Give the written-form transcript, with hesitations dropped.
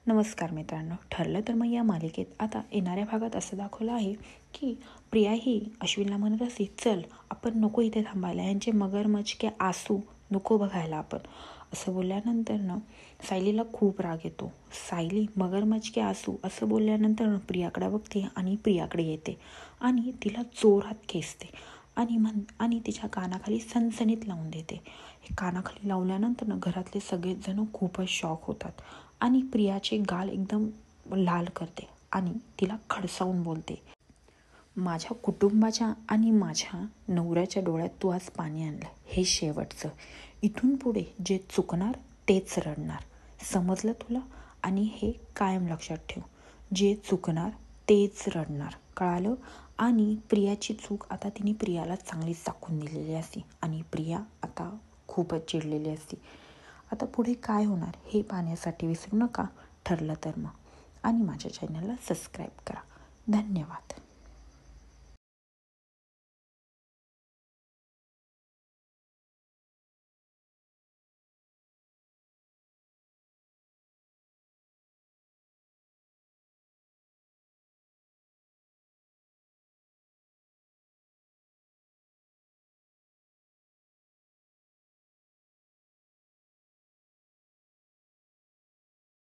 नमस्कार मित्रांनो, ठरलं तर मग या मालिकेत आता येणाऱ्या भागात असं दाखवलं आहे की प्रिया ही अश्विनला म्हणत असते, चल आपण नको इथे थांबायला, यांचे मगरमच्छ आसू नको बघायला आपण. असं बोलल्यानंतर सायलीला खूप राग येतो. सायली मगरमच्छ आसू असं बोलल्यानंतर प्रियाकडे बघते आणि प्रियाकडे येते आणि तिला जोरात खेचते आणि तिच्या कानाखाली सनसनीत लावून देते. हे कानाखाली लावल्यानंतर घरातले सगळेच जण खूपच शॉक होतात आणि प्रियाचे गाल एकदम लाल करते आणि तिला खडसावून बोलते, माझ्या कुटुंबाच्या आणि माझ्या नवऱ्याच्या डोळ्यात तू आज पाणी आणलं, हे शेवटचं. इथून पुढे जे चुकणार तेच रडणार, समजलं तुला? आणि हे कायम लक्षात ठेव, जे चुकणार तेच रडणार, कळालं? आणि प्रियाची चूक आता तिने प्रियाला चांगलीच दाखवून दिलेली असते आणि प्रिया आता खूपच चिडलेली असते. आता पुढे काय होणार हे पाहण्यासाठी विसरू नका. ठरलं तर मग आणि माझ्या चॅनलला सबस्क्राईब करा. धन्यवाद.